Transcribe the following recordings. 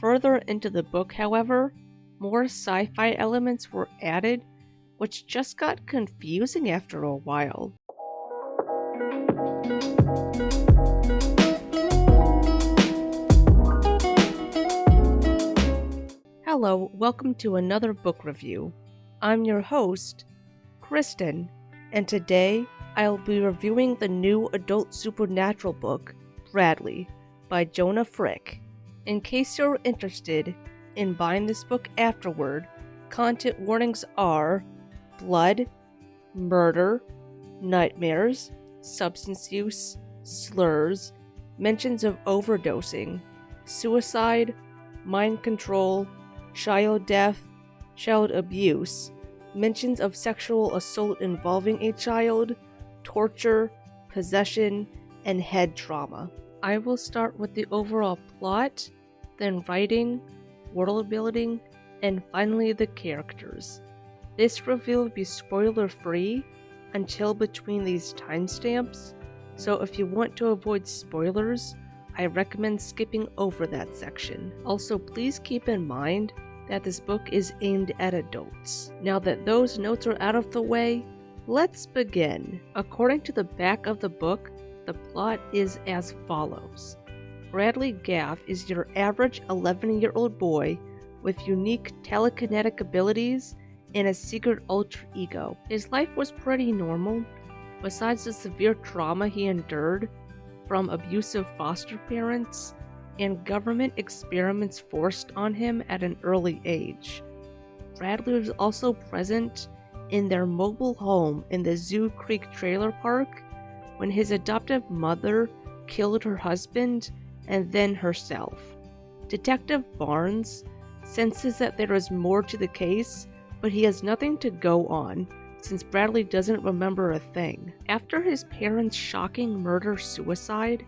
Further into the book, however, more sci-fi elements were added, which just got confusing after a while. Hello, welcome to another book review. I'm your host, Kristen, and today I'll be reviewing the new adult supernatural book, Bradley, by Jonah Frick. In case you're interested in buying this book afterward, content warnings are blood, murder, nightmares, substance use, slurs, mentions of overdosing, suicide, mind control, child death, child abuse, mentions of sexual assault involving a child, torture, possession, and head trauma. I will start with the overall plot, then writing, world building, and finally the characters. This review will be spoiler-free until between these timestamps, so if you want to avoid spoilers, I recommend skipping over that section. Also, please keep in mind that this book is aimed at adults. Now that those notes are out of the way, let's begin. According to the back of the book, the plot is as follows. Bradley Gaff is your average 11-year-old boy with unique telekinetic abilities and a secret alter ego. His life was pretty normal, besides the severe trauma he endured from abusive foster parents and government experiments forced on him at an early age. Bradley was also present in their mobile home in the Zoo Creek trailer park when his adoptive mother killed her husband and then herself. Detective Barnes senses that there is more to the case, but he has nothing to go on since Bradley doesn't remember a thing. After his parents' shocking murder-suicide,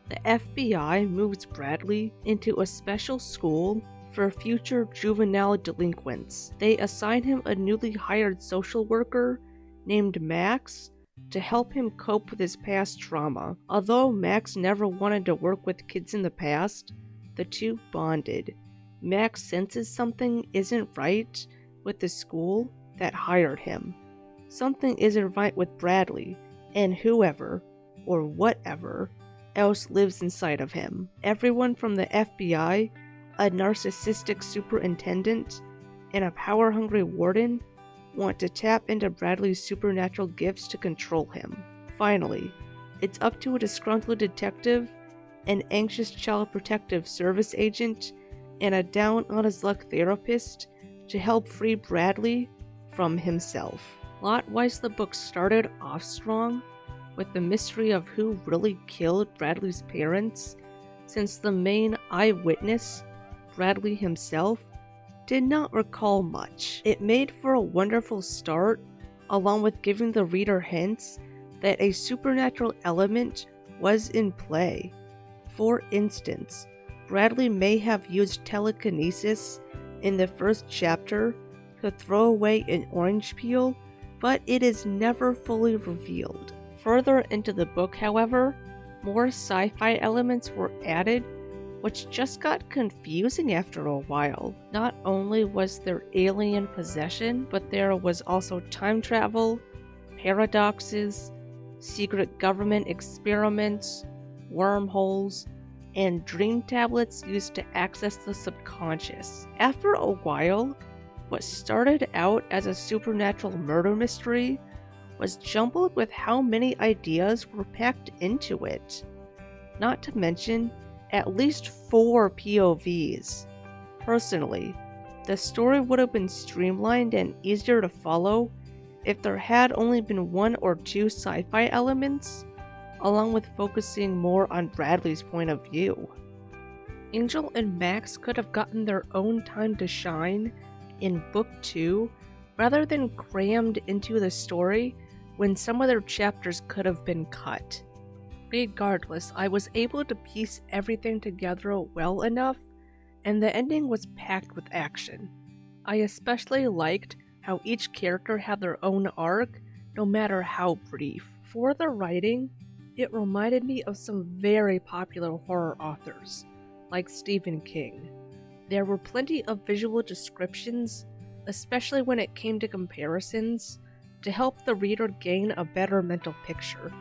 the FBI moves Bradley into a special school for future juvenile delinquents. They assign him a newly hired social worker named Max to help him cope with his past trauma. Although Max never wanted to work with kids in the past, the two bonded. Max senses something isn't right with the school that hired him. Something isn't right with Bradley and whoever, or whatever, else lives inside of him. Everyone from the FBI, a narcissistic superintendent, and a power-hungry warden want to tap into Bradley's supernatural gifts to control him. Finally, it's up to a disgruntled detective, an anxious child protective service agent, and a down-on-his-luck therapist to help free Bradley from himself. Plot-wise, the book started off strong, with the mystery of who really killed Bradley's parents, since the main eyewitness, Bradley himself, did not recall much. It made for a wonderful start, along with giving the reader hints that a supernatural element was in play. For instance, Bradley may have used telekinesis in the first chapter to throw away an orange peel, but it is never fully revealed. Further into the book, however, more sci-fi elements were added, which just got confusing after a while. Not only was there alien possession, but there was also time travel, paradoxes, secret government experiments, wormholes, and dream tablets used to access the subconscious. After a while, what started out as a supernatural murder mystery was jumbled with how many ideas were packed into it. Not to mention, at least 4 POVs. Personally, the story would have been streamlined and easier to follow if there had only been 1 or 2 sci-fi elements, along with focusing more on Bradley's point of view. Angel and Max could have gotten their own time to shine in Book 2 rather than crammed into the story when some of their chapters could have been cut. Regardless, I was able to piece everything together well enough, and the ending was packed with action. I especially liked how each character had their own arc, no matter how brief. For the writing, it reminded me of some very popular horror authors, like Stephen King. There were plenty of visual descriptions, especially when it came to comparisons, to help the reader gain a better mental picture.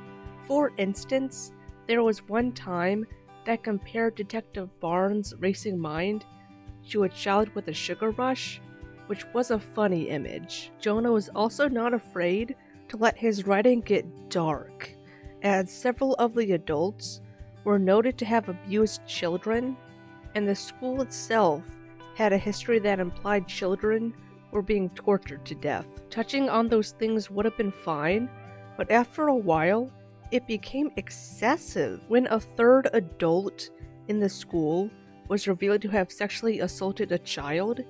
For instance, there was one time that compared Detective Barnes' racing mind to a child with a sugar rush, which was a funny image. Jonah was also not afraid to let his writing get dark, as several of the adults were noted to have abused children, and the school itself had a history that implied children were being tortured to death. Touching on those things would have been fine, but after a while, it became excessive when a third adult in the school was revealed to have sexually assaulted a child.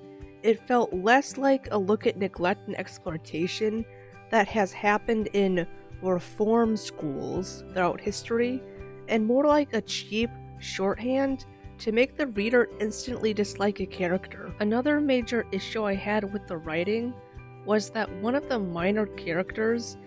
It felt less like a look at neglect and exploitation that has happened in reform schools throughout history, and more like a cheap shorthand to make the reader instantly dislike a character. Another major issue I had with the writing was that one of the minor characters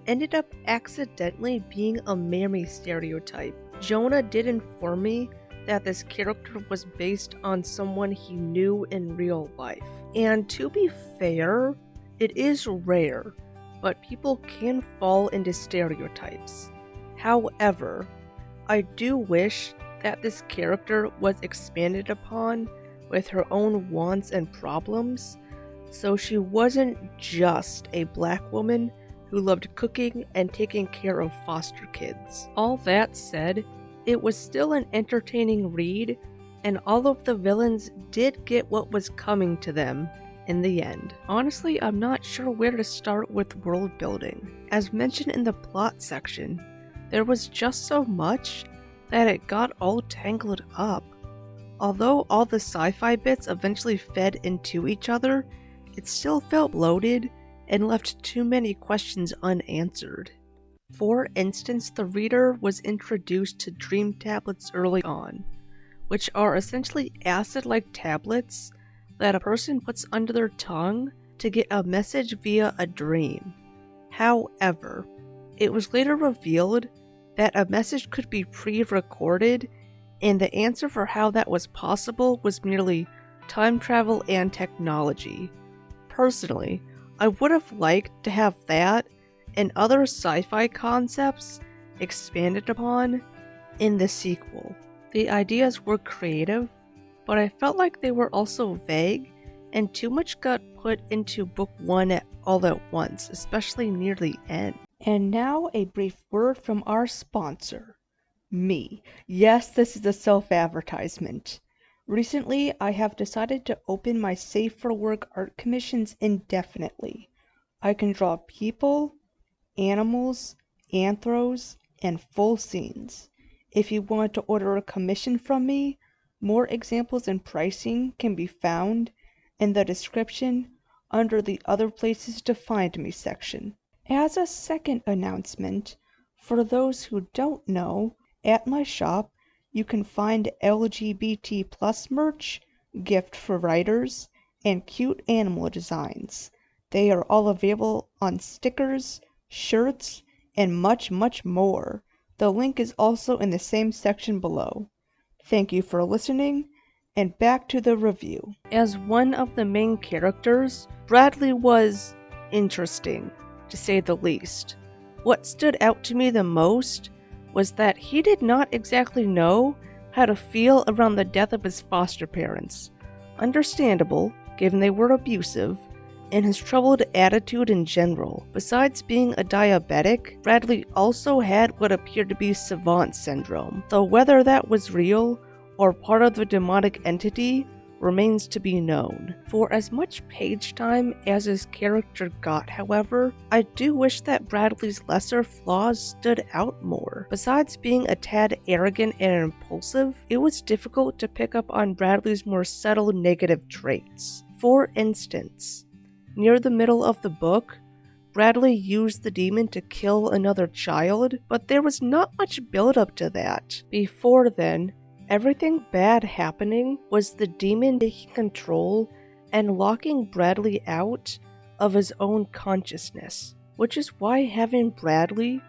ended up accidentally being a mammy stereotype. Jonah did inform me that this character was based on someone he knew in real life. And to be fair, it is rare, but people can fall into stereotypes. However, I do wish that this character was expanded upon with her own wants and problems, so she wasn't just a black woman who loved cooking and taking care of foster kids. All that said, it was still an entertaining read, and all of the villains did get what was coming to them in the end. Honestly, I'm not sure where to start with world building. As mentioned in the plot section, there was just so much that it got all tangled up. Although all the sci-fi bits eventually fed into each other, it still felt bloated and left too many questions unanswered. For instance, the reader was introduced to dream tablets early on, which are essentially acid-like tablets that a person puts under their tongue to get a message via a dream. However, it was later revealed that a message could be pre-recorded, and the answer for how that was possible was merely time travel and technology. Personally, I would have liked to have that and other sci-fi concepts expanded upon in the sequel. The ideas were creative, but I felt like they were also vague, and too much got put into book 1 all at once, especially near the end. And now a brief word from our sponsor, me. Yes, this is a self-advertisement. Recently, I have decided to open my Safe for Work art commissions indefinitely. I can draw people, animals, anthros, and full scenes. If you want to order a commission from me, more examples and pricing can be found in the description under the Other Places to Find Me section. As a second announcement, for those who don't know, at my shop you can find LGBT plus merch, gift for writers, and cute animal designs. They are all available on stickers, shirts, and much, much more. The link is also in the same section below. Thank you for listening, and back to the review. As one of the main characters, Bradley was interesting, to say the least. What stood out to me the most was that he did not exactly know how to feel around the death of his foster parents. Understandable, given they were abusive, and his troubled attitude in general. Besides being a diabetic, Bradley also had what appeared to be savant syndrome, though whether that was real or part of the demonic entity remains to be known. For as much page time as his character got, however, I do wish that Bradley's lesser flaws stood out more. Besides being a tad arrogant and impulsive, it was difficult to pick up on Bradley's more subtle negative traits. For instance, near the middle of the book, Bradley used the demon to kill another child, but there was not much build-up to that. Before then, everything bad happening was the demon taking control and locking Bradley out of his own consciousness, which is why having Bradley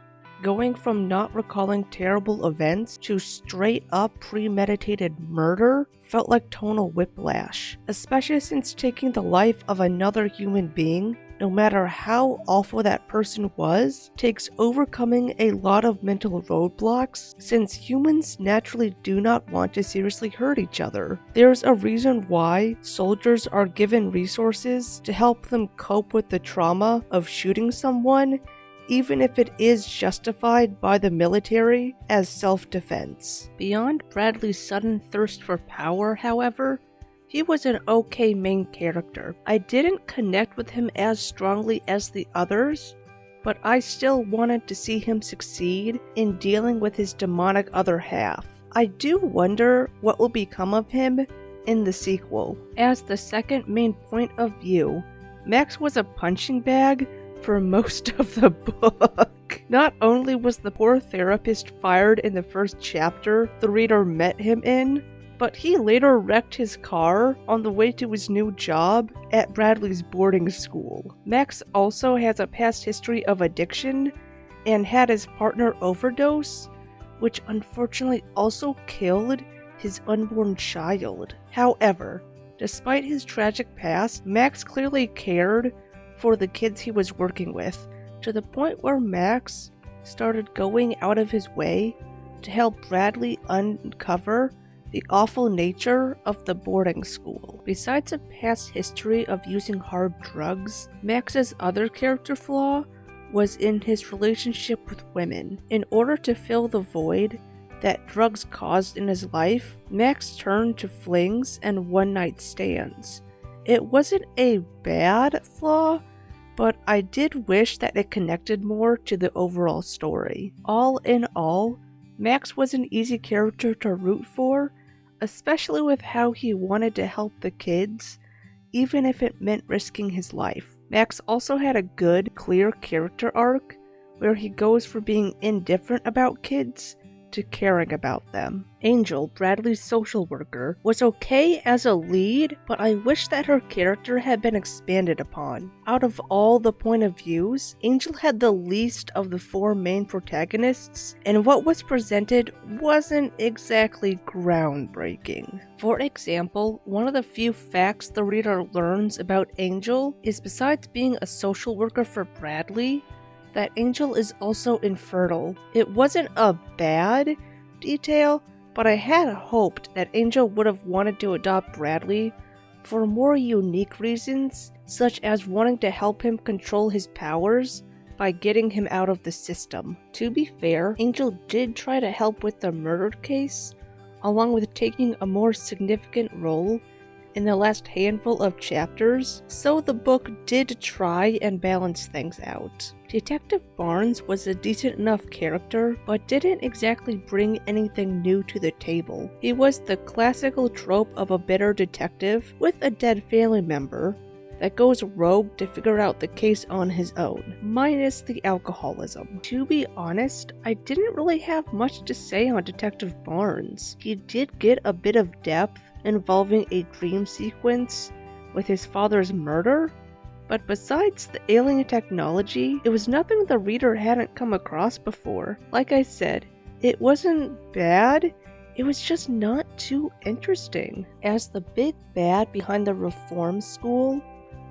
going from not recalling terrible events to straight up premeditated murder felt like tonal whiplash, especially since taking the life of another human being, no matter how awful that person was, takes overcoming a lot of mental roadblocks since humans naturally do not want to seriously hurt each other. There's a reason why soldiers are given resources to help them cope with the trauma of shooting someone, even if it is justified by the military as self-defense. Beyond Bradley's sudden thirst for power, however, he was an okay main character. I didn't connect with him as strongly as the others, but I still wanted to see him succeed in dealing with his demonic other half. I do wonder what will become of him in the sequel. As the second main point of view, Max was a punching bag for most of the book. Not only was the poor therapist fired in the first chapter the reader met him in, but he later wrecked his car on the way to his new job at Bradley's boarding school. Max also has a past history of addiction and had his partner overdose, which unfortunately also killed his unborn child. However, despite his tragic past, Max clearly cared for the kids he was working with, to the point where Max started going out of his way to help Bradley uncover the awful nature of the boarding school. Besides a past history of using hard drugs, Max's other character flaw was in his relationship with women. In order to fill the void that drugs caused in his life, Max turned to flings and one-night stands. It wasn't a bad flaw, but I did wish that it connected more to the overall story. All in all, Max was an easy character to root for, especially with how he wanted to help the kids, even if it meant risking his life. Max also had a good, clear character arc, where he goes from being indifferent about kids to caring about them. Angel, Bradley's social worker, was okay as a lead, but I wish that her character had been expanded upon. Out of all the point of views, Angel had the least of the four main protagonists, and what was presented wasn't exactly groundbreaking. For example, one of the few facts the reader learns about Angel is, besides being a social worker for Bradley, that Angel is also infertile. It wasn't a bad detail, but I had hoped that Angel would have wanted to adopt Bradley for more unique reasons, such as wanting to help him control his powers by getting him out of the system. To be fair, Angel did try to help with the murder case, along with taking a more significant role in the last handful of chapters, so the book did try and balance things out. Detective Barnes was a decent enough character, but didn't exactly bring anything new to the table. He was the classical trope of a bitter detective with a dead family member that goes rogue to figure out the case on his own, minus the alcoholism. To be honest, I didn't really have much to say on Detective Barnes. He did get a bit of depth involving a dream sequence with his father's murder, but besides the alien technology, it was nothing the reader hadn't come across before. Like I said, it wasn't bad, it was just not too interesting. As the big bad behind the reform school,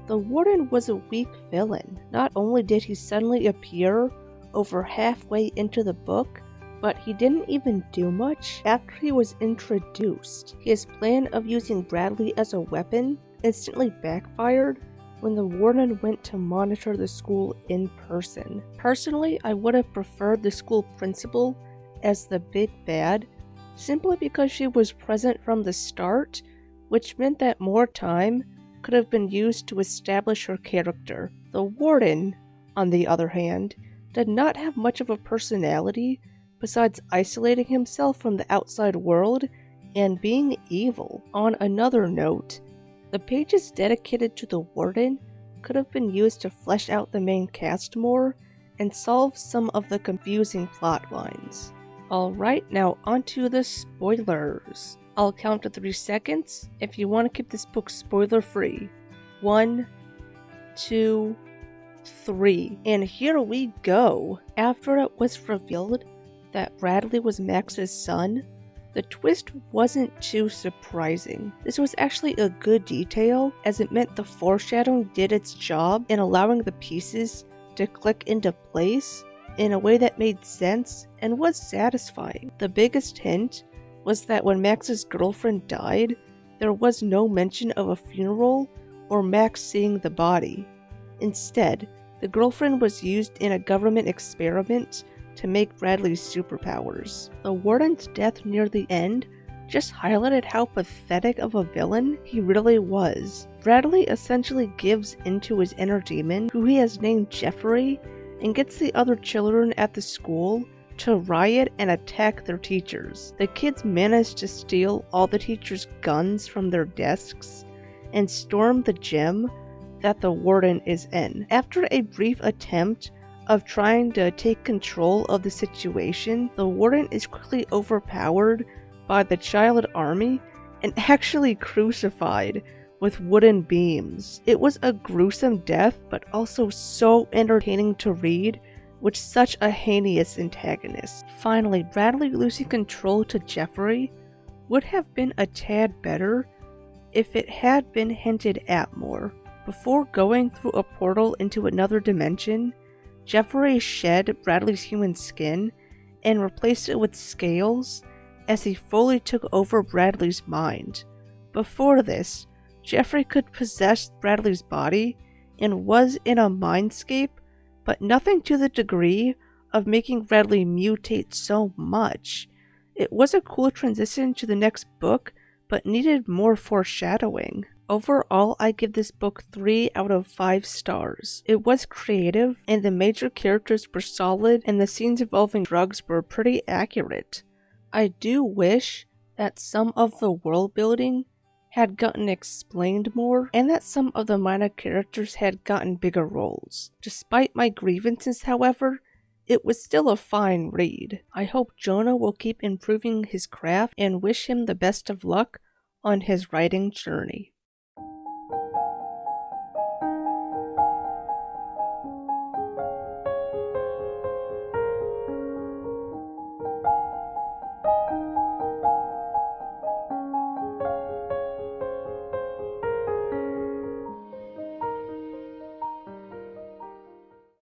the warden was a weak villain. Not only did he suddenly appear over halfway into the book, but he didn't even do much after he was introduced. His plan of using Bradley as a weapon instantly backfired when the warden went to monitor the school in person. Personally, I would have preferred the school principal as the big bad, simply because she was present from the start, which meant that more time could have been used to establish her character. The warden, on the other hand, did not have much of a personality besides isolating himself from the outside world and being evil. On another note, the pages dedicated to the warden could have been used to flesh out the main cast more and solve some of the confusing plot lines. Alright, now onto the spoilers. I'll count to 3 seconds if you want to keep this book spoiler free. 1, 2, 3. And here we go. After it was revealed that Bradley was Max's son, the twist wasn't too surprising. This was actually a good detail, as it meant the foreshadowing did its job in allowing the pieces to click into place in a way that made sense and was satisfying. The biggest hint was that when Max's girlfriend died, there was no mention of a funeral or Max seeing the body. Instead, the girlfriend was used in a government experiment to make Bradley's superpowers. The warden's death near the end just highlighted how pathetic of a villain he really was. Bradley essentially gives into his inner demon, who he has named Jeffrey, and gets the other children at the school to riot and attack their teachers. The kids manage to steal all the teachers' guns from their desks and storm the gym that the warden is in. After a brief attempt of trying to take control of the situation, the warden is quickly overpowered by the child army and actually crucified with wooden beams. It was a gruesome death, but also so entertaining to read with such a heinous antagonist. Finally, Bradley losing control to Jeffrey would have been a tad better if it had been hinted at more. Before going through a portal into another dimension, Jeffrey shed Bradley's human skin and replaced it with scales as he fully took over Bradley's mind. Before this, Jeffrey could possess Bradley's body and was in a mindscape, but nothing to the degree of making Bradley mutate so much. It was a cool transition to the next book, but needed more foreshadowing. Overall, I give this book 3 out of 5 stars. It was creative, and the major characters were solid, and the scenes involving drugs were pretty accurate. I do wish that some of the world building had gotten explained more, and that some of the minor characters had gotten bigger roles. Despite my grievances, however, it was still a fine read. I hope Jonah will keep improving his craft and wish him the best of luck on his writing journey.